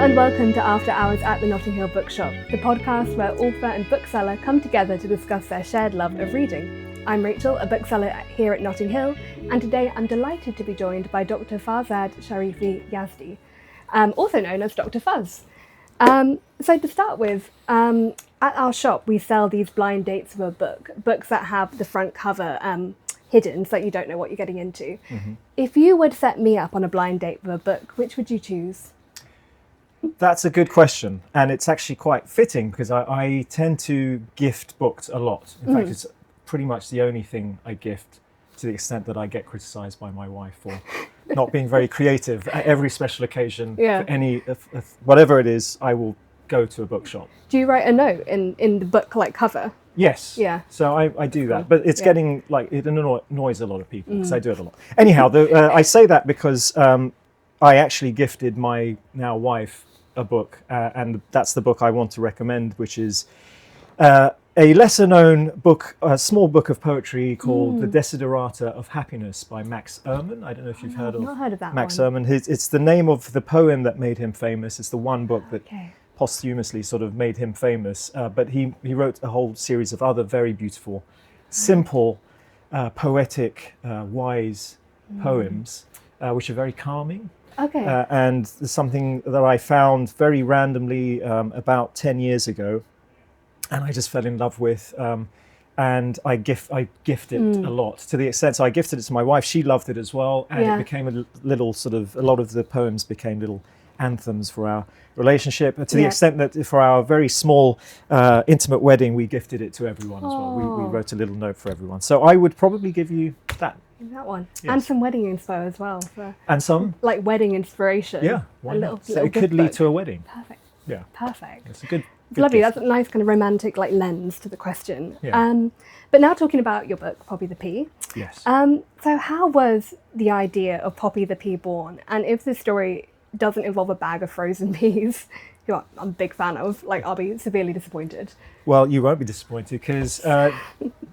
and welcome to After Hours at the Notting Hill Bookshop, the podcast where author and bookseller come together to discuss their shared love of reading. I'm Rachel, a bookseller here at Notting Hill, and today I'm delighted to be joined by Dr. Farzad Sharifi-Yazdi, also known as Dr. Fuzz. So to start with, at our shop we sell these blind dates of a book, books that have the front cover hidden so that you don't know what you're getting into. Mm-hmm. If you would set me up on a blind date with a book, which would you choose? That's a good question, and it's actually quite fitting because I tend to gift books a lot. In fact, it's pretty much the only thing I gift, to the extent that I get criticised by my wife for not being very creative. At every special occasion, for any whatever it is, I will go to a bookshop. Do you write a note in the book like cover? Yes. Yeah. So I do that, but it's getting like it annoys a lot of people because I do it a lot. Anyhow, I say that because I actually gifted my now wife a book, and that's the book I want to recommend, which is a lesser-known book, a small book of poetry called The Desiderata of Happiness by Max Ehrmann. I don't know if you've heard of that Max one. Ehrmann. It's the name of the poem that made him famous. It's the one book that posthumously sort of made him famous, but he wrote a whole series of other very beautiful, simple, poetic, wise poems, which are very calming. Okay. And there's something that I found very randomly about 10 years ago, and I just fell in love with, and I gift it a lot, to the extent, so I gifted it to my wife, she loved it as well, and it became a little sort of, a lot of the poems became little anthems for our relationship, to the extent that for our very small, intimate wedding, we gifted it to everyone as well. We wrote a little note for everyone. So I would probably give you that. That one. Yes. And some wedding inspo as well. And some? Like wedding inspiration. Yeah. So it could lead to a wedding. Perfect. Yeah. Perfect. It's a good lovely. gift. That's a nice kind of romantic like lens to the question. Yeah. But now talking about your book, Poppy the Pea. Yes. So how was the idea of Poppy the Pea born? And if the story doesn't involve a bag of frozen peas, who I'm a big fan of, like I'll be severely disappointed. Well, you won't be disappointed because, I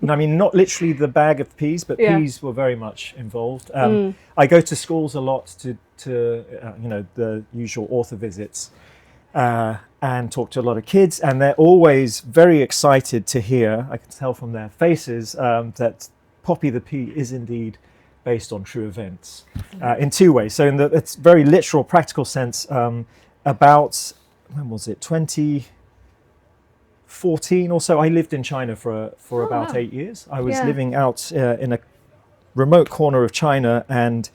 mean, not literally the bag of peas, but peas were very much involved. I go to schools a lot to the usual author visits and talk to a lot of kids, and they're always very excited to hear, I can tell from their faces, that Poppy the Pea is indeed based on true events in two ways. So in the very literal, practical sense, about, when was it, 2014 or so, I lived in China for about 8 years. I was living out in a remote corner of China and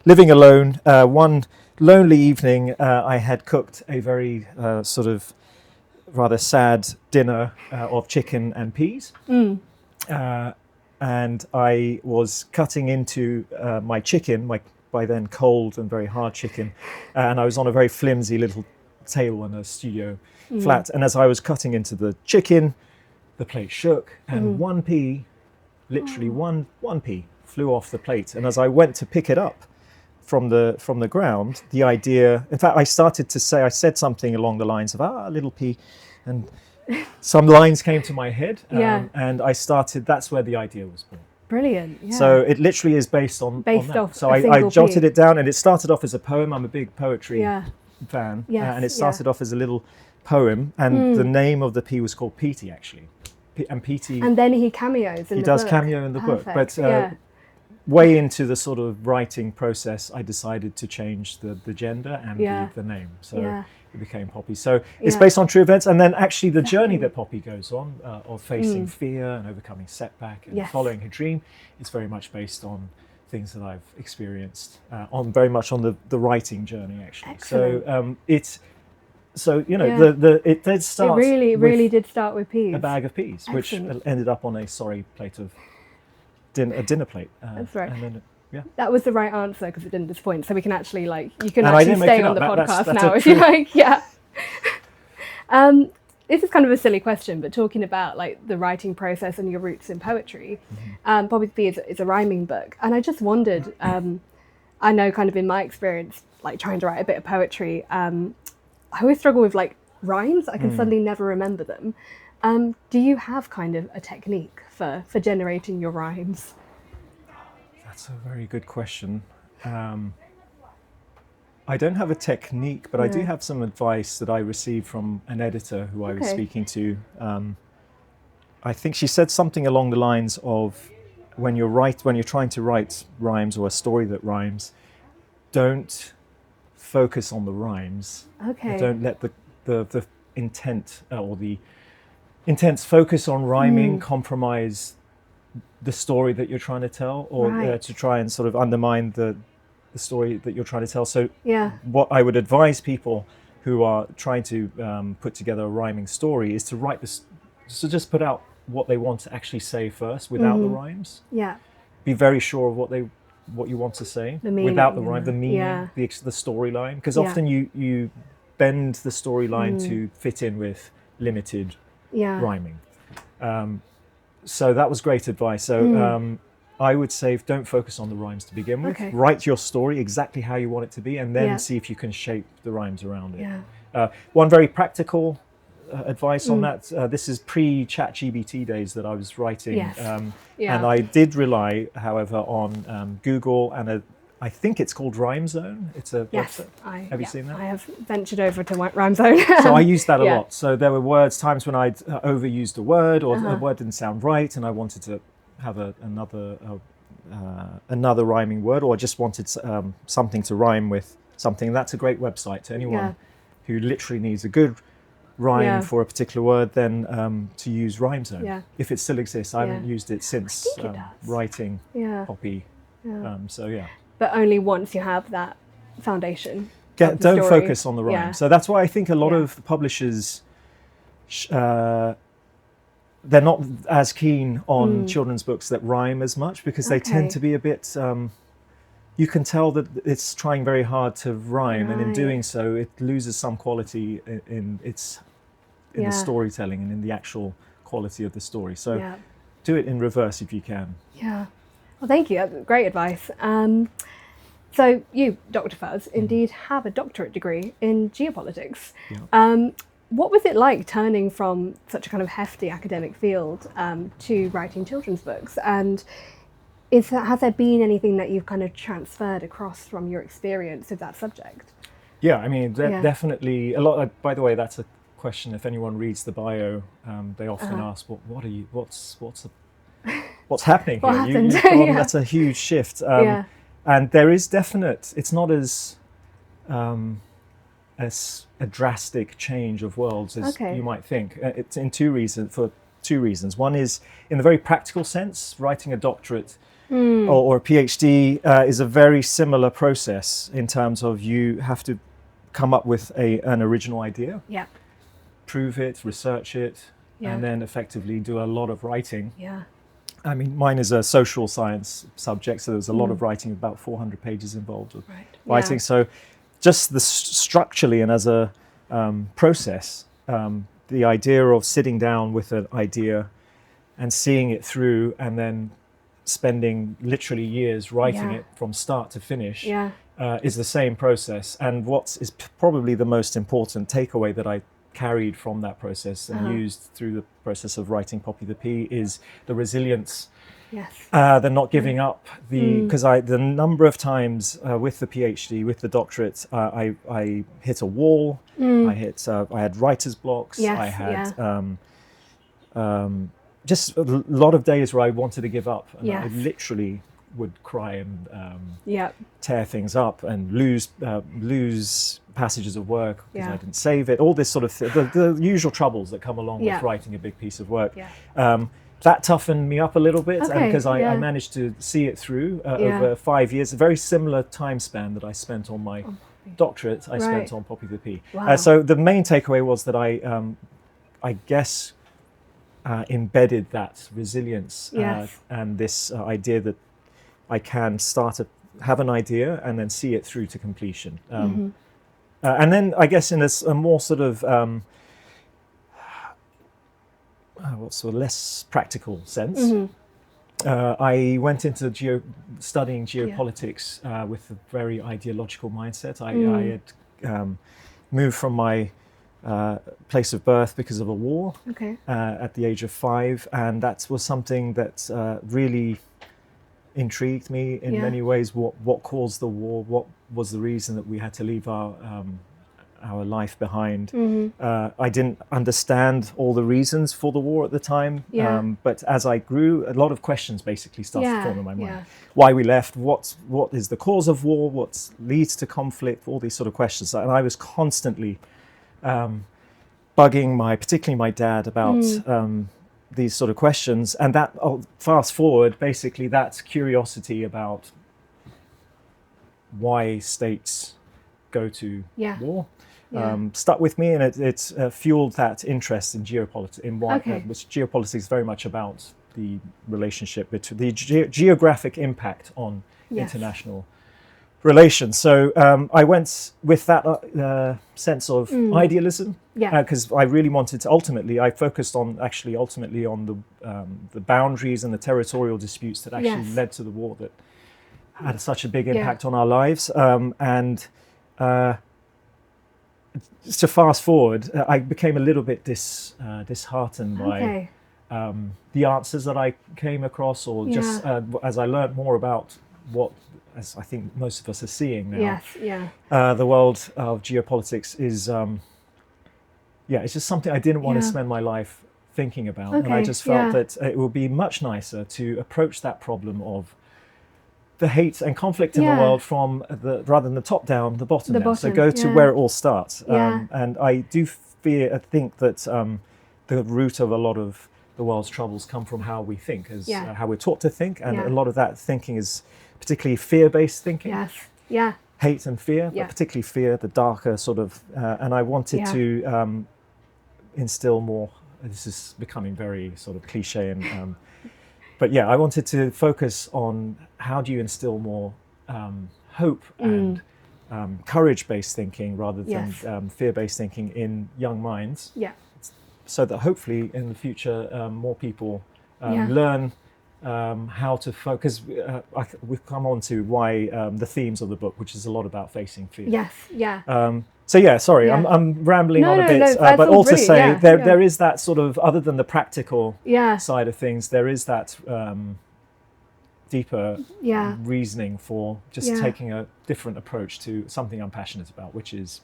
living alone. One lonely evening, I had cooked a very sort of rather sad dinner of chicken and peas. And I was cutting into my chicken, my by then cold and very hard chicken, and I was on a very flimsy little table in a studio flat. And as I was cutting into the chicken, the plate shook, and one pea, literally one pea, flew off the plate. And as I went to pick it up from the ground, the idea, in fact, I said something along the lines of little pea, and some lines came to my head, and that's where the idea was born. Brilliant. Yeah. So it literally is based on that. So I jotted it down, and it started off as a poem. I'm a big poetry fan, and it started off as a little poem, and the name of the pea was called Petey, actually. And Petey. And then he cameos in the book. He does cameo in the book, but way into the sort of writing process, I decided to change the gender and the name. So it became Poppy. So it's based on true events, and then actually the journey that Poppy goes on of facing fear and overcoming setback and following her dream, is very much based on things that I've experienced, very much on the writing journey, actually. Excellent. It did start. It really did start with peas. A bag of peas, which ended up on a sorry plate of a dinner plate. That's right. And then, that was the right answer because it didn't disappoint. So we can actually you can and actually stay on the podcast now if you like. Yeah. This is kind of a silly question, but talking about like the writing process and your roots in poetry, Poppy the Pea is a rhyming book, and I just wondered. I know, kind of in my experience, like trying to write a bit of poetry, I always struggle with like rhymes. I can suddenly never remember them. Do you have kind of a technique for generating your rhymes? That's a very good question. I don't have a technique, but I do have some advice that I received from an editor who I was speaking to. I think she said something along the lines of, when you're trying to write rhymes or a story that rhymes, don't focus on the rhymes. Okay. Don't let the intent or the intense focus on rhyming compromise the story that you're trying to tell, or to try and sort of undermine the story that you're trying to tell. So what I would advise people who are trying to put together a rhyming story is to write this, so just put out what they want to actually say first without the rhymes. Yeah. Be very sure of what you want to say without the rhyme, the meaning, the storyline, because often you bend the storyline to fit in with limited rhyming. So that was great advice. So I would say don't focus on the rhymes to begin with. Write your story exactly how you want it to be, and then see if you can shape the rhymes around it. One very practical advice on that, this is pre-ChatGPT days that I was writing. And I did rely, however, on Google and I think it's called Rhyme Zone. It's a website. Have you seen that? I have ventured over to Rhyme Zone. So I used that a lot. So there were times when I'd overused a word, or a word didn't sound right, and I wanted to have another rhyming word, or I just wanted something to rhyme with something. That's a great website to anyone who literally needs a good rhyme for a particular word, then to use Rhyme Zone. If it still exists. I haven't used it since writing Poppy. But only once you have that foundation. Don't focus on the rhyme. So that's why I think a lot of publishers, they're not as keen on children's books that rhyme as much, because they tend to be a bit, you can tell that it's trying very hard to rhyme, and in doing so it loses some quality in the storytelling and in the actual quality of the story. So do it in reverse if you can. Well, thank you. That's great advice. So you, Dr. Fuzz, indeed have a doctorate degree in geopolitics. What was it like turning from such a kind of hefty academic field to writing children's books? And has there been anything that you've kind of transferred across from your experience with that subject? Yeah, I mean, definitely a lot. By the way, that's a question. If anyone reads the bio, they often ask, what's happening what here? Happened? That's a huge shift. And there is it's not as a drastic change of worlds as you might think. It's for two reasons. One is, in the very practical sense, writing a doctorate or a PhD is a very similar process in terms of you have to come up with an original idea, prove it, research it, and then effectively do a lot of writing. I mean, mine is a social science subject, so there's a lot of writing, about 400 pages involved with writing. So just structurally and as a process, the idea of sitting down with an idea and seeing it through, and then spending literally years writing it from start to finish is the same process. And what is probably the most important takeaway that I carried from that process and used through the process of writing Poppy the Pea is the resilience. The not giving up, because the number of times with the PhD, with the doctorate, I hit a wall. I had writer's blocks. I had just a lot of days where I wanted to give up, and I literally would cry and tear things up and lose passages of work because I didn't save it. All this sort of the usual troubles that come along with writing a big piece of work. That toughened me up a little bit, because I managed to see it through over 5 years, a very similar time span that I spent on my doctorate, I spent on Poppy the Pea. So the main takeaway was that I guess embedded that resilience and this idea that I can have an idea and then see it through to completion. And then I guess in a more sort of less practical sense, I went into studying geopolitics with a very ideological mindset. I had moved from my place of birth because of a war at the age of 5, and that was something that really intrigued me in many ways. What caused the war? What was the reason that we had to leave our life behind? I didn't understand all the reasons for the war at the time, but as I grew, a lot of questions basically started to form in my mind. Why we left, what is the cause of war, what leads to conflict, all these sort of questions. And I was constantly bugging particularly my dad about these sort of questions. And that, fast forward, basically that's curiosity about why states go to war. Stuck with me, and it fueled that interest in geopolitics. Which geopolitics is very much about the relationship between the geographic impact on international relations. So I went with that sense of idealism, because I really wanted to. I focused on the boundaries and the territorial disputes that actually led to the war that had such a big impact on our lives, and. To fast forward, I became a little bit disheartened by the answers that I came across, or just as I learned more about what, as I think most of us are seeing now, the world of geopolitics is, it's just something I didn't want to spend my life thinking about. And I just felt that it would be much nicer to approach that problem of the hate and conflict in the world from rather than the top down, the bottom down. So go to where it all starts. And I do think that the root of a lot of the world's troubles come from how we think, how we're taught to think. And a lot of that thinking is particularly fear-based thinking. Hate and fear, but particularly fear, the darker sort of, and I wanted to instill more, this is becoming very sort of cliche and, but I wanted to focus on how do you instill more hope and courage-based thinking rather than fear-based thinking in young minds. So that hopefully in the future more people learn how to focus. We've come on to why the themes of the book, which is a lot about facing fear. I'm rambling on a bit, but also say there is that sort of, other than the practical side of things, there is that deeper reasoning for just taking a different approach to something I'm passionate about, which is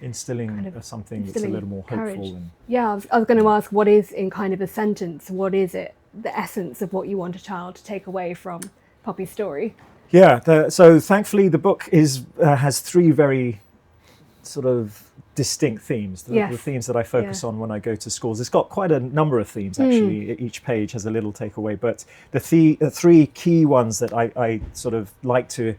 instilling something that's a little more hopeful. I was going to ask, what is, in kind of a sentence, what is it, the essence of what you want a child to take away from Poppy's story? So thankfully the book has three very sort of distinct themes, the themes that I focus on when I go to schools. It's got quite a number of themes actually. Each page has a little takeaway, but the three key ones that I sort of like to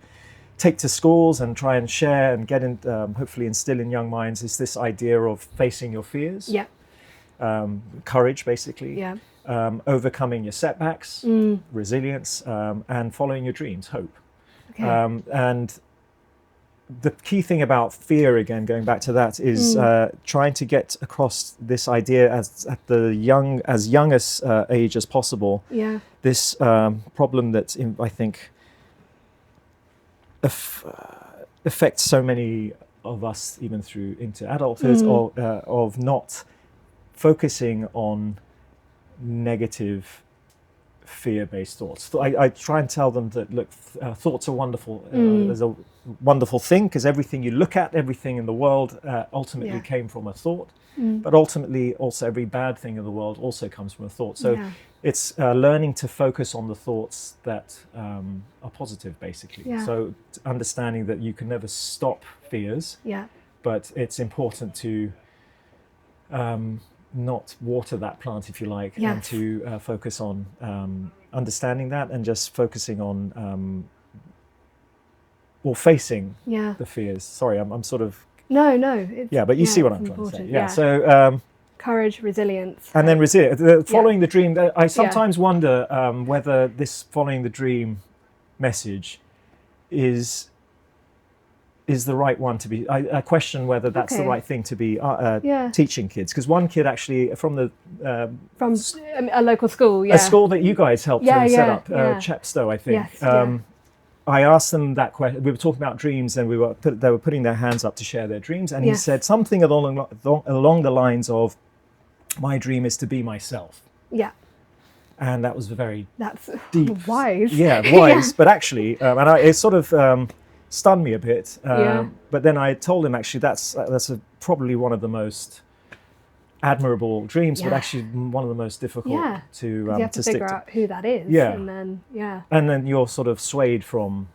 take to schools and try and share and get in, hopefully instill in young minds, is this idea of facing your fears, courage basically, overcoming your setbacks, resilience, and following your dreams, hope. And the key thing about fear, again, going back to that, is trying to get across this idea at the young age as possible. This problem that I think affects so many of us, even through into adulthood, of not focusing on negative fear-based thoughts. I try and tell them that, look, thoughts are wonderful. There's a wonderful thing, because everything you look at, everything in the world ultimately came from a thought. But ultimately also every bad thing in the world also comes from a thought. So it's learning to focus on the thoughts that are positive, basically. So understanding that you can never stop fears, but it's important to not water that plant, if you like, and to focus on understanding that and just focusing on or facing the fears. Sorry, I'm sort of... No. But you see what I'm trying to say. So courage, resilience. And then following the dream. I sometimes wonder whether this following the dream message is the right one to be. I question whether that's the right thing to be teaching kids. Because one kid actually from a local school, a school that you guys helped set up, Chepstow, I think. I asked them that question. We were talking about dreams, and they were putting their hands up to share their dreams, and he said something along the lines of, "My dream is to be myself." And that was very That's deep. wise. Yeah, wise. But actually, it sort of stunned me a bit. But then I told him, actually, that's probably one of the most admirable dreams, but actually one of the most difficult to you have to stick figure out who that is. Yeah. And then you're sort of swayed from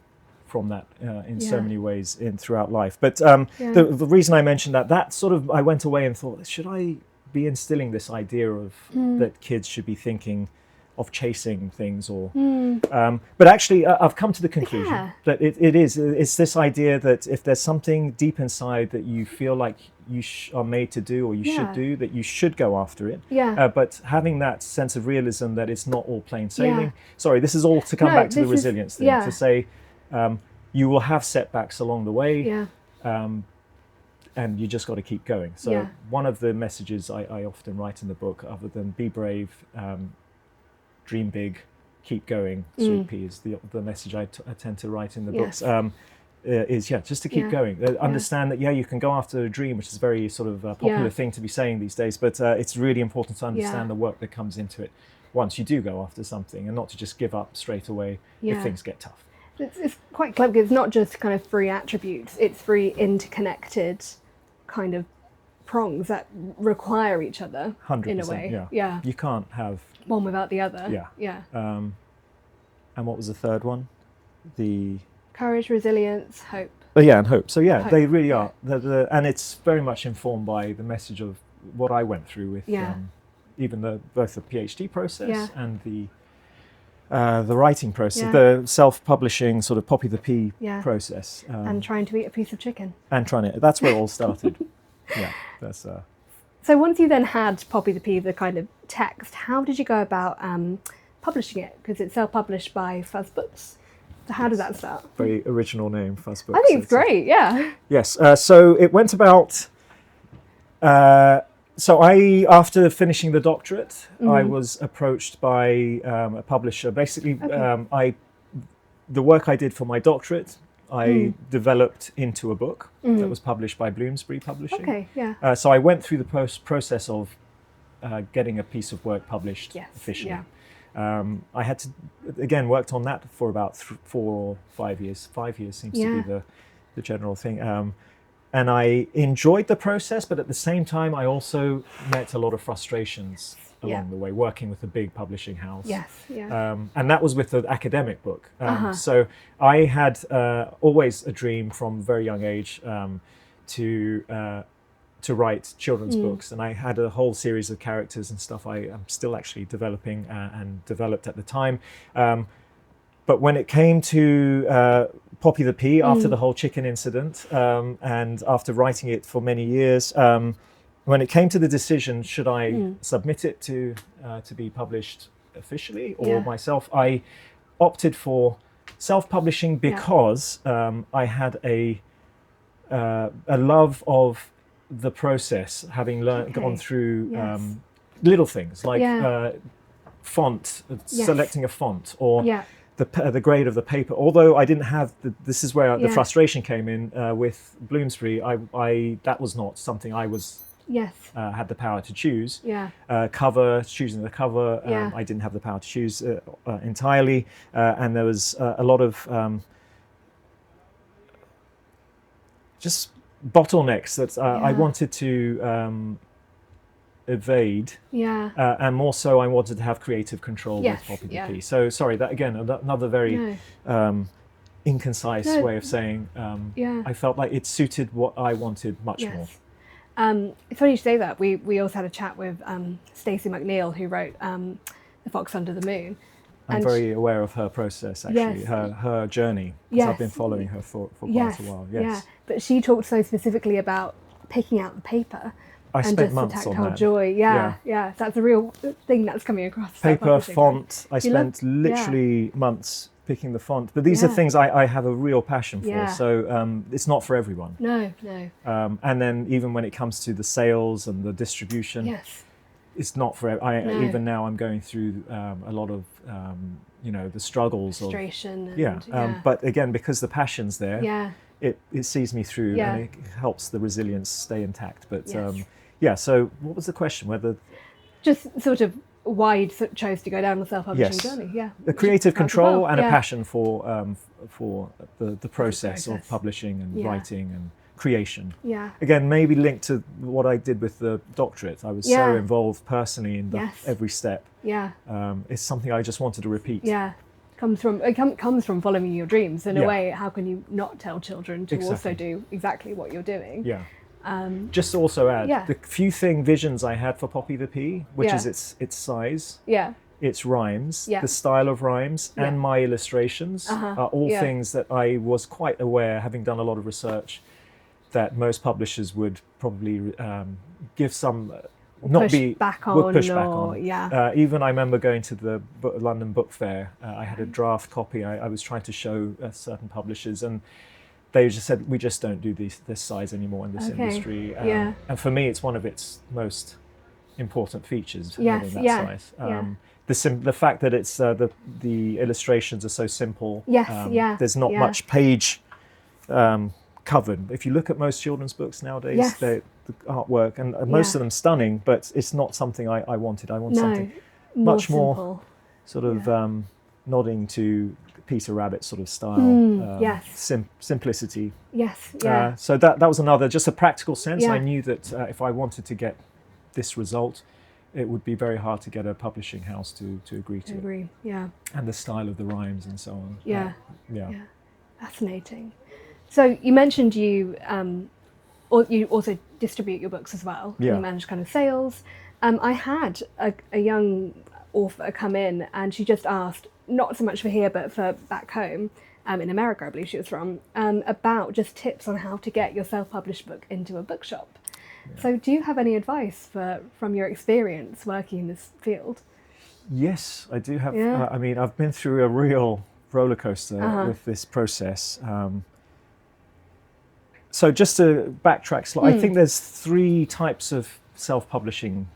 that in so many ways throughout life. But the reason I mentioned that sort of, I went away and thought, should I be instilling this idea of that kids should be thinking of chasing things, or but actually I've come to the conclusion that it's this idea that if there's something deep inside that you feel like you are made to do, or you should do, that you should go after it. But having that sense of realism that it's not all plain sailing. Sorry, this is all to come back to the resilience thing, to say you will have setbacks along the way. And you just got to keep going. So one of the messages I often write in the book, other than be brave, dream big, keep going, sweet pea, is the message I tend to write in the books, is just to keep going. Understand that, you can go after a dream, which is a very sort of popular thing to be saying these days, but it's really important to understand the work that comes into it once you do go after something, and not to just give up straight away if things get tough. It's quite clever, because it's not just kind of three attributes, it's three interconnected kind of prongs that require each other 100%, in a way. You can't have one without the other. And what was the third one? The courage, resilience, hope. And hope. So hope. They really are. And it's very much informed by the message of what I went through with even both the PhD process and the writing process, the self-publishing sort of Poppy the Pea process, and trying to eat a piece of chicken. That's where it all started. That's. So once you then had Poppy the Pea, the kind of text, how did you go about publishing it? Because it's self-published by Fuzz Books. So how did that start? Very original name, Fuzz Books. I think it's great. Yes. So it went about. So after finishing the doctorate, I was approached by a publisher. Basically, the work I did for my doctorate, I developed into a book that was published by Bloomsbury Publishing. So I went through the process of getting a piece of work published officially. I had to, again, worked on that for about 4 or 5 years. 5 years seems to be the general thing. And I enjoyed the process, but at the same time, I also met a lot of frustrations along the way, working with a big publishing house. And that was with the academic book. So I had always a dream from a very young age to write children's books. And I had a whole series of characters and stuff I am still actually developing and developed at the time. But when it came to Poppy the Pea, after the whole chicken incident, and after writing it for many years, when it came to the decision, should I submit it to be published officially or myself, I opted for self-publishing because I had a love of the process, having gone through little things like font, selecting a font, or the grade of the paper. Although I didn't have this is where the frustration came in with Bloomsbury. I that was not something I was had the power to choose. Choosing the cover, I didn't have the power to choose entirely, and there was a lot of just bottlenecks that I wanted to evade, and more so I wanted to have creative control with Poppy the Pea. So sorry, that again, another very inconcise way of saying I felt like it suited what I wanted much more. It's funny you say that. We also had a chat with Stacey McNeil, who wrote The Fox Under the Moon. I'm very aware of her process, actually, her journey, because I've been following her for quite a while. But she talked so specifically about picking out the paper. I spent months on that. Joy, so that's a real thing that's coming across. Paper, font, I spent literally months picking the font. But these are things I have a real passion for, so it's not for everyone. No. And then even when it comes to the sales and the distribution, it's not for even now I'm going through a lot of the struggles frustration of but again, because the passion's there, it sees me through and it helps the resilience stay intact. But so what was the question? Whether just sort of why you chose to go down the self-publishing Yes. journey. Yeah, A creative control and a yeah. passion for the process of publishing and Yeah. writing and creation. Yeah. Again, maybe linked to what I did with the doctorate. I was so Yeah. involved personally in Yes. every step. Yeah. It's something I just wanted to repeat. Yeah. Comes from following your dreams. In a Yeah. way, how can you not tell children to also Exactly. do exactly what you're doing? Yeah. Just to also add, Yeah. the few visions I had for Poppy the Pea, which Yeah. is its size, Yeah. its rhymes, Yeah. the style of rhymes, Yeah. and my illustrations are all Yeah. things that I was quite aware, having done a lot of research, that most publishers would probably give some Push back on. Yeah. Even I remember going to the London Book Fair. I had a draft copy. I was trying to show certain publishers, and they just said, we just don't do this size anymore in this industry. Yeah. And for me, it's one of its most important features, Yes, having that yeah, size. yeah. The fact that it's the illustrations are so simple. Yes, yeah, There's not yeah. much page covered. If you look at most children's books nowadays, Yes. the artwork, and most Yeah. of them stunning, but it's not something I wanted. I want No. something More much more simple. sort of nodding to Peter Rabbit sort of style. Yes. Simplicity. Yes. Yeah. So that was another, just a practical sense. Yeah. I knew that if I wanted to get this result, it would be very hard to get a publishing house to agree to I it. agree. Yeah. And the style of the rhymes and so on. Yeah. Yeah. Yeah. Fascinating. So you mentioned you also distribute your books as well. Yeah. You manage kind of sales. I had a young author come in, and she just asked, not so much for here, but for back home, in America, I believe she was from, about just tips on how to get your self-published book into a bookshop. Yeah. So do you have any advice from your experience working in this field? Yes, I do have. Yeah. I mean, I've been through a real roller coaster with this process. So just to backtrack slightly, I think there's 3 types of self-publishing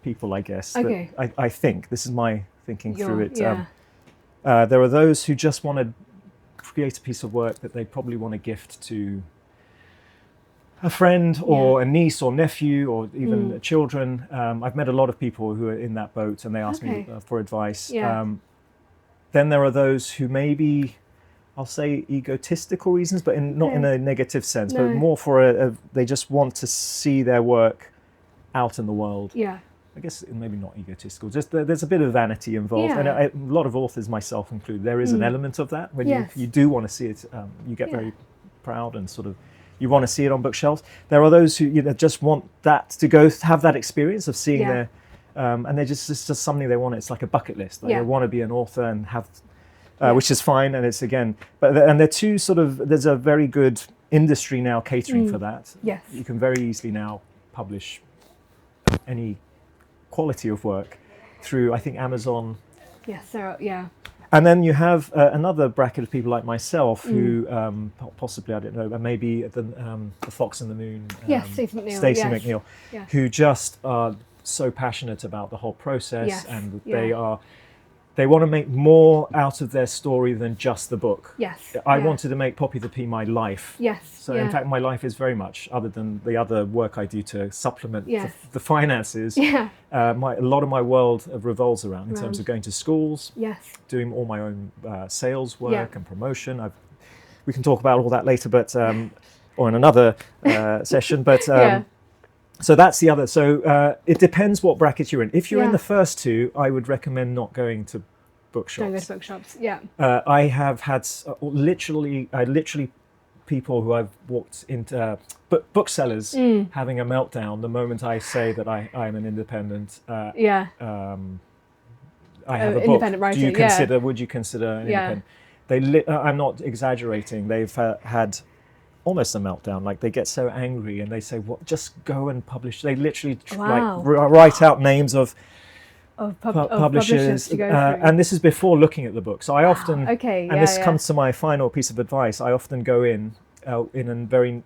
people, I guess. Okay. I think, this is my thinking through it. Yeah. There are those who just want to create a piece of work that they probably want to gift to a friend or a niece or nephew or even children. I've met a lot of people who are in that boat, and they ask me for advice. Yeah. Then there are those who maybe, I'll say egotistical reasons, but not in a negative sense, but more for they just want to see their work out in the world. Yeah. I guess maybe not egotistical, just there's a bit of vanity involved. And a lot of authors, myself included, there is an element of that. When you do want to see it, you get very proud and sort of, you want to see it on bookshelves. There are those who just want that to go have that experience of seeing their, and it's just something they want. It's like a bucket list. Like they want to be an author and have, which is fine. And it's again, and they're two sort of. There's a very good industry now catering for that. Yes, you can very easily now publish any quality of work through, I think, Amazon. Yes, so yeah. And then you have another bracket of people like myself who possibly, I don't know, maybe the Fox and the Moon. Stacey McNeil. Stacey McNeil, Yes. who just are so passionate about the whole process, and they want to make more out of their story than just the book. Yes. I wanted to make Poppy the Pea my life. Yes. So in fact, my life is very much, other than the other work I do to supplement the finances, Yeah. a lot of my world revolves around in terms of going to schools, Yes. doing all my own sales work and promotion. We can talk about all that later, but or in another session. But so that's the other. So it depends what bracket you're in. If you're in the first two, I would recommend not going to bookshops. Don't go to bookshops. Yeah. I have had literally people who I've walked into booksellers having a meltdown the moment I say that I'm an independent. I have a book. Independent writer. Would you consider an independent? I'm not exaggerating. They've had almost a meltdown. Like they get so angry and they say, "What? Just go and publish." They literally write out names of publishers to go through. and this is before looking at the book. So I often this comes to my final piece of advice. I often go in a very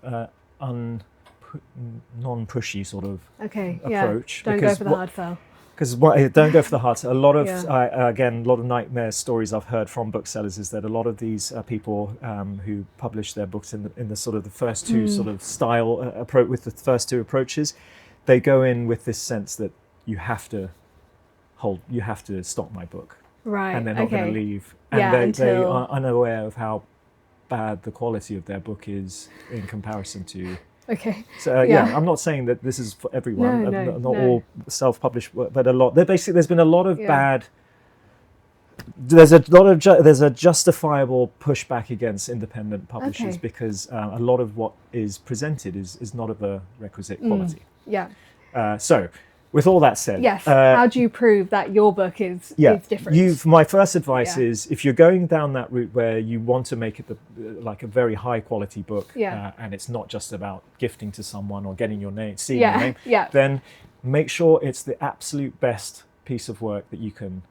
non-pushy sort of approach. Don't go for the hard sell. Because don't go for the hard sell. A lot of again, a lot of nightmare stories I've heard from booksellers is that a lot of these people who publish their books in the sort of the first two sort of style approach with the first two approaches, they go in with this sense that you have to you have to stop my book. Right. And they're not going to leave. And Yeah, they are unaware of how bad the quality of their book is in comparison to. Okay. So I'm not saying that this is for everyone. Not all self-published work, but a lot. There's been a lot of bad. There's a justifiable pushback against independent publishers because a lot of what is presented is not of a requisite quality. Yeah. So, with all that said, yes. How do you prove that your book is different? My first advice is if you're going down that route where you want to make it like a very high quality book, and it's not just about gifting to someone or getting your name, seeing your name, then make sure it's the absolute best piece of work that you can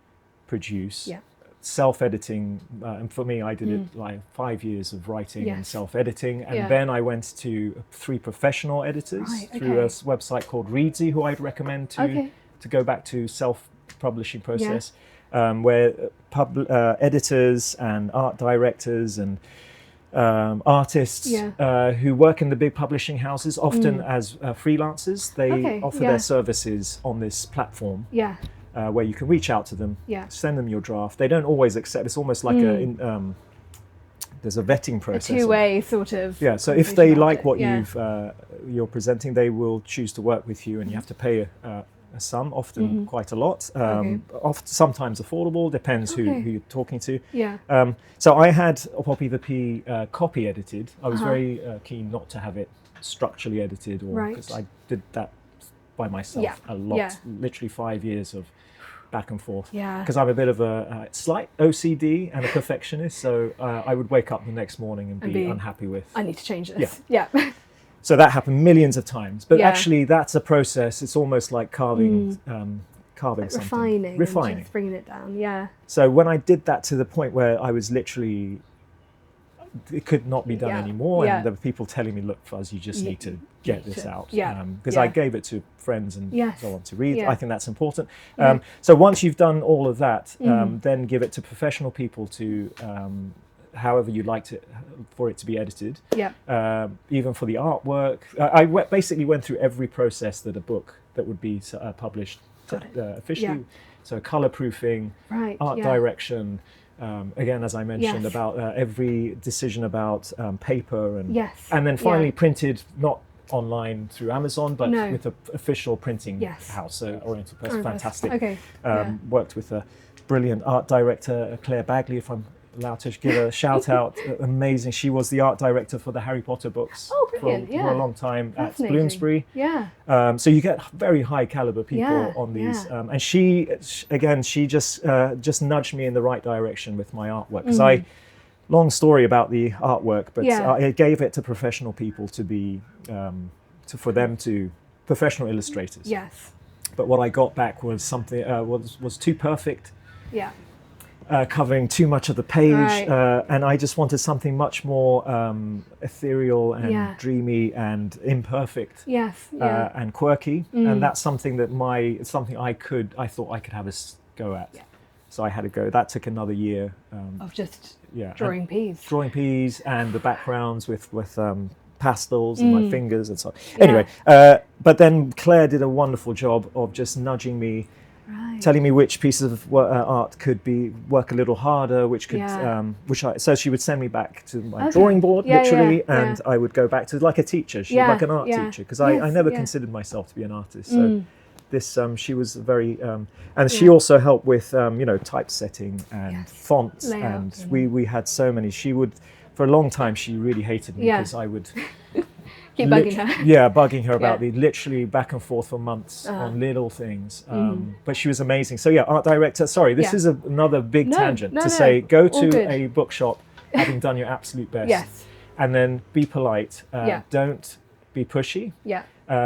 produce. Yeah. Self-editing, and for me, I did it like 5 years of writing and self-editing, and then I went to 3 professional editors through a website called Readsy, who I'd recommend to go back to self-publishing process, where editors and art directors and artists who work in the big publishing houses, often as freelancers, they offer their services on this platform. Yeah. Where you can reach out to them, send them your draft. They don't always accept. It's almost like there's a vetting process. A two-way sort of. Yeah. So if they like what you're presenting, they will choose to work with you, and you have to pay a sum, often quite a lot. Sometimes affordable, depends who you're talking to. Yeah. So I had Poppy the Pea copy edited. I was very keen not to have it structurally edited, because I did that by myself a lot. Literally 5 years of back and forth, because I'm a bit of a slight OCD and a perfectionist, so I would wake up the next morning and be unhappy with, I need to change this. So that happened millions of times, but actually that's a process. It's almost like carving like something, refining, just bringing it down. So when I did that to the point where I was literally, it could not be done anymore, and there were people telling me, look, Fuzz, you just need to get this out, because I gave it to friends and so on to read. I think that's important. So once you've done all of that, then give it to professional people to however you'd like for it to be edited. Even for the artwork, I basically went through every process that a book that would be published officially. So color proofing, art direction. Again, as I mentioned, about every decision about paper and then finally printed, not online through Amazon, but with an official printing house, so Oriental Press, fantastic. Worked with a brilliant art director, Claire Bagley, if I'm allowed to give a shout out. Amazing. She was the art director for the Harry Potter books for a long time at Bloomsbury. So you get very high caliber people on these, and she just nudged me in the right direction with my artwork, because long story about the artwork, but I gave it to professional people to be for them to professional illustrators. But what I got back was something was too perfect. Covering too much of the page, and I just wanted something much more ethereal and dreamy and imperfect, and quirky, and that's something that I thought I could have a go at. So I had to go. That took another year of just drawing peas and the backgrounds with pastels and my fingers and so on. Anyway, but then Claire did a wonderful job of just nudging me. Telling me which pieces of art could work a little harder, which could, so she would send me back to my drawing board, literally, and I would go back to like a teacher. She was like an art teacher, because I never considered myself to be an artist. So this, she was very, and she also helped with, typesetting and fonts, and we had so many. She would, for a long time, she really hated me because I would. Keep bugging her. Bugging her about the literally back and forth for months on little things. But she was amazing. So art director, sorry, this is another big tangent to say, go to a bookshop having done your absolute best. And then be polite. Don't be pushy.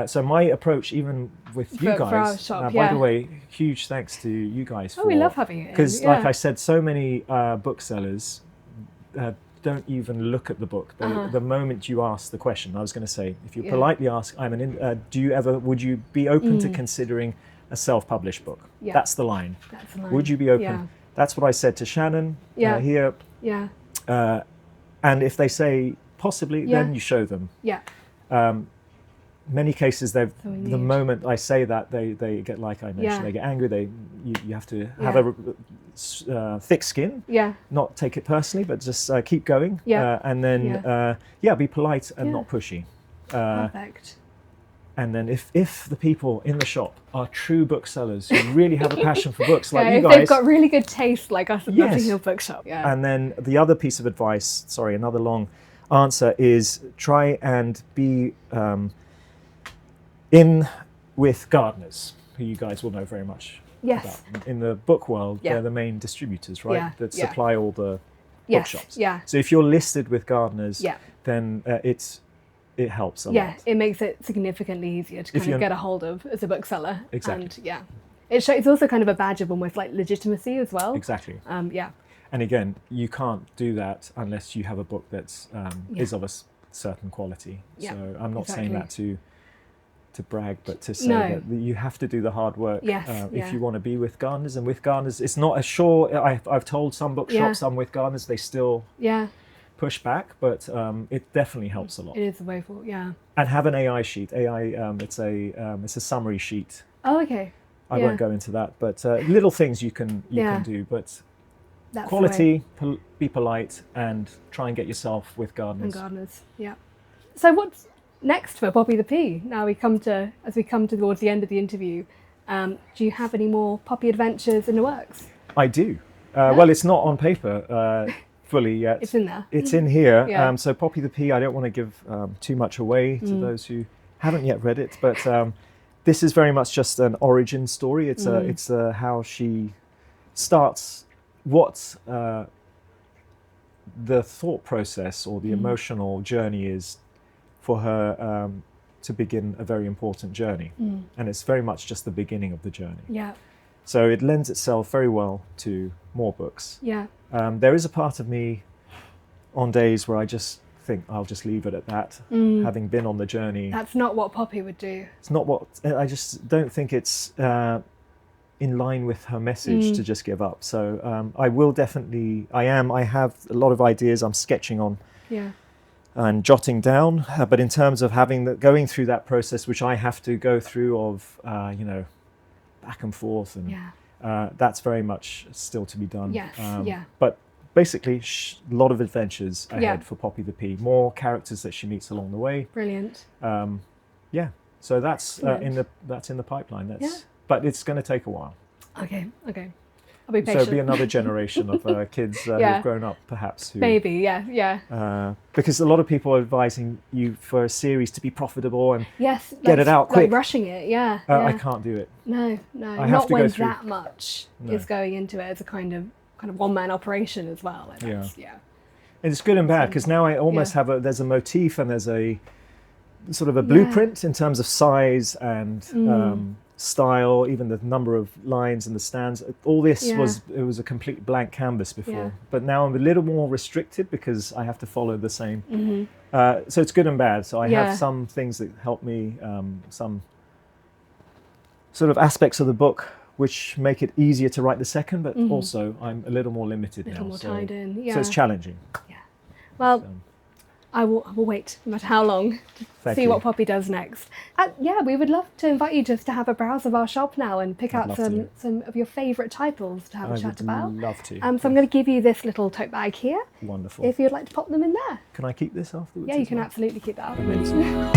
So my approach, even with you guys, by the way, huge thanks to you guys. We love having it. Because like I said, so many booksellers don't even look at the book. The moment you ask the question, I was going to say, if you politely ask, would you be open to considering a self-published book? That's the line. Would you be open? That's what I said to Shannon here. And if they say possibly, then you show them. many cases, the engaged. moment I say that, they get, like I mentioned, they get angry. You have to have a thick skin, not take it personally, but just keep going, and then be polite and not pushy. Perfect. And then if the people in the shop are true booksellers who really have a passion for books, like you if guys, they've got really good taste, like us at Notting Hill Bookshop. Yeah. And then the other piece of advice, sorry, another long answer, is try and be in with gardeners, who you guys will know very much about. In the book world, they're the main distributors, right? That supply all the bookshops. Yeah. So if you're listed with gardeners, then it helps a lot. Yeah, it makes it significantly easier to kind of get a hold of as a bookseller. Exactly. And it's also kind of a badge of almost like legitimacy as well. Exactly. And again, you can't do that unless you have a book that's is of a certain quality. So I'm not saying that to brag, but to say that you have to do the hard work if you want to be with gardeners. And with gardeners, it's not as sure. I've told some bookshops I'm with gardeners, they still push back, but it definitely helps a lot. It is the way forward, And have an AI sheet. It's a summary sheet. Oh, okay. I won't go into that, but little things you can do. But that's quality, be polite, and try and get yourself with gardeners. So what's next for Poppy the Pea? Now as we come towards the end of the interview, do you have any more Poppy adventures in the works? I do. Well, it's not on paper fully yet. It's in there. It's in here. So Poppy the Pea, I don't want to give too much away to those who haven't yet read it, but this is very much just an origin story. It's how she starts, what the thought process or the emotional journey is for her to begin a very important journey. And it's very much just the beginning of the journey. So it lends itself very well to more books. There is a part of me on days where I just think I'll just leave it at that, having been on the journey. That's not what Poppy would do. It's not what, I just don't think it's in line with her message to just give up. So I will definitely, I have a lot of ideas I'm sketching on and jotting down, but in terms of going through that process, which I have to go through of, back and forth, and that's very much still to be done. But basically, a lot of adventures ahead for Poppy the Pea. More characters that she meets along the way. Brilliant. So that's in the pipeline. But it's going to take a while. Okay. I'll be patient. So it'll be another generation of kids who've grown up, perhaps. Maybe, because a lot of people are advising you for a series to be profitable and get it out quick. Like rushing it, I can't do it. No. Not when that much is going into it as a kind of one-man operation as well. And it's good and bad, because now I almost have there's a motif and there's a sort of a blueprint in terms of size and style, even the number of lines and the stands. All this was a complete blank canvas before, but now I'm a little more restricted because I have to follow the same. So it's good and bad. So I have some things that help me, some sort of aspects of the book which make it easier to write the second, but also I'm a little more limited now. More tied in. So it's challenging. Well, I will wait, no matter how long, to see what Poppy does next. We would love to invite you just to have a browse of our shop now and pick out some of your favourite titles to have a chat about. I would love to. So I'm going to give you this little tote bag here. Wonderful. If you'd like to pop them in there. Can I keep this afterwards? Yeah, you can absolutely keep that afterwards. Amazing.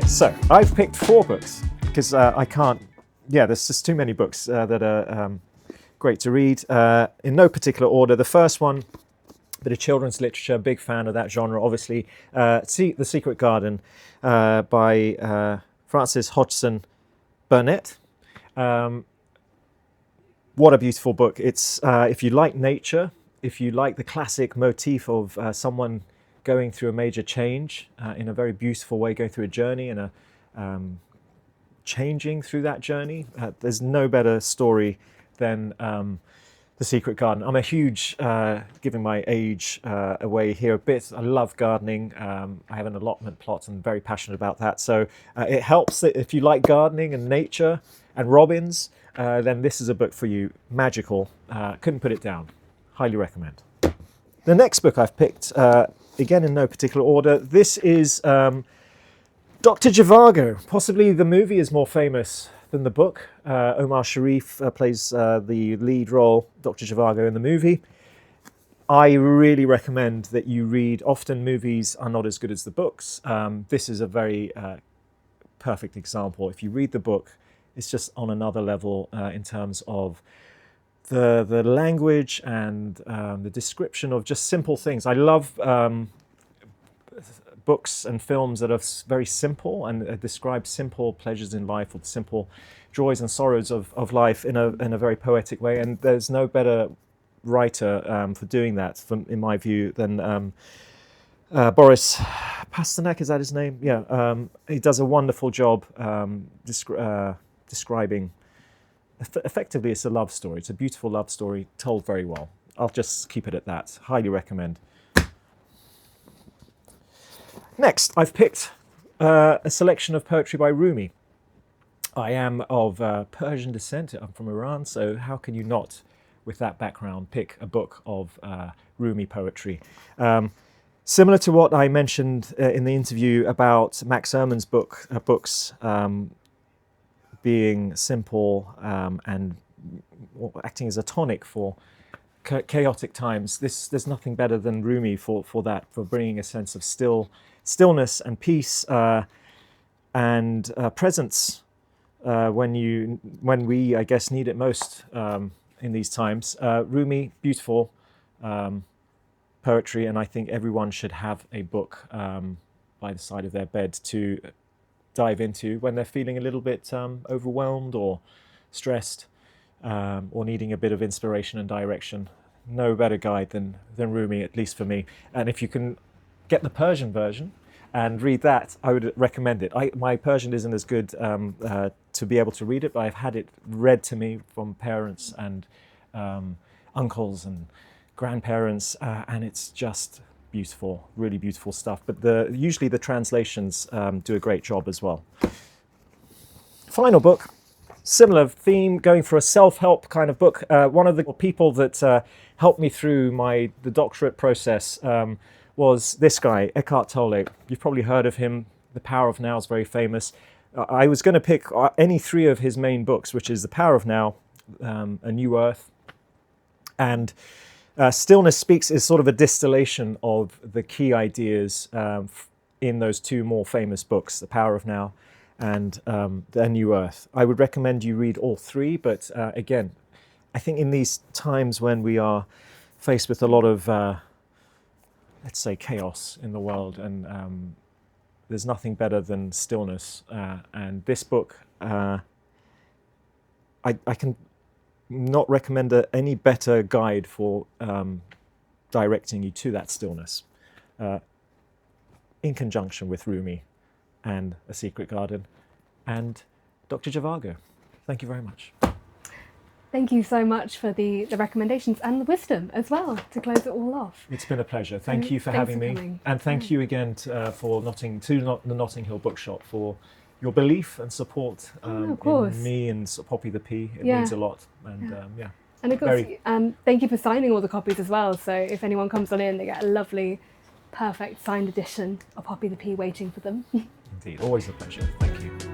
So I've picked 4 books because I can't, there's just too many books that are great to read in no particular order. The first one, bit of children's literature, big fan of that genre, obviously. The Secret Garden by Frances Hodgson Burnett. What a beautiful book. It's if you like nature, if you like the classic motif of someone going through a major change in a very beautiful way, going through a journey and changing through that journey. There's no better story than The Secret Garden. I'm a huge, giving my age away here a bit. I love gardening. I have an allotment plot and I'm very passionate about that. So it helps that if you like gardening and nature and robins, then this is a book for you. Magical. Couldn't put it down. Highly recommend. The next book I've picked, again in no particular order, this is Dr. Zhivago. Possibly the movie is more famous than the book. Omar Sharif plays the lead role, Dr. Zhivago, in the movie. I really recommend that you read. Often movies are not as good as the books. This is a very perfect example. If you read the book, it's just on another level in terms of the language and the description of just simple things. I love books and films that are very simple and describe simple pleasures in life or the simple joys and sorrows of life in a very poetic way. And there's no better writer for doing that, in my view, than Boris Pasternak. Is that his name? Yeah. He does a wonderful job describing. Effectively, it's a love story. It's a beautiful love story told very well. I'll just keep it at that. Highly recommend. Next, I've picked a selection of poetry by Rumi. I am of Persian descent. I'm from Iran, so how can you not, with that background, pick a book of Rumi poetry? Similar to what I mentioned in the interview about Max Ehrmann's books being simple and acting as a tonic for chaotic times, there's nothing better than Rumi for that, for bringing a sense of stillness and peace and presence when we, I guess, need it most in these times. Rumi, beautiful poetry, and I think everyone should have a book by the side of their bed to dive into when they're feeling a little bit overwhelmed or stressed or needing a bit of inspiration and direction. No better guide than Rumi, at least for me. And if you can get the Persian version and read that, I would recommend it. My Persian isn't as good to be able to read it, but I've had it read to me from parents and uncles and grandparents, and it's just beautiful, really beautiful stuff. But usually the translations do a great job as well. Final book, similar theme, going for a self-help kind of book. One of the people that helped me through the doctorate process was this guy, Eckhart Tolle. You've probably heard of him. The Power of Now is very famous. I was going to pick any three of his main books, which is The Power of Now, A New Earth, and Stillness Speaks is sort of a distillation of the key ideas in those two more famous books, The Power of Now and A New Earth. I would recommend you read all three, but again, I think in these times when we are faced with a lot of, let's say, chaos in the world, and there's nothing better than stillness. And this book, I can not recommend any better guide for directing you to that stillness, in conjunction with Rumi and A Secret Garden and Dr. Zhivago. Thank you very much. Thank you so much for the recommendations and the wisdom as well to close it all off. It's been a pleasure. Thank you for having me. Coming. And thank you again to the Notting Hill Bookshop for your belief and support in me and Poppy the Pea. It means a lot. And And of course, thank you for signing all the copies as well. So if anyone comes on in, they get a lovely, perfect signed edition of Poppy the Pea waiting for them. Indeed, always a pleasure. Thank you.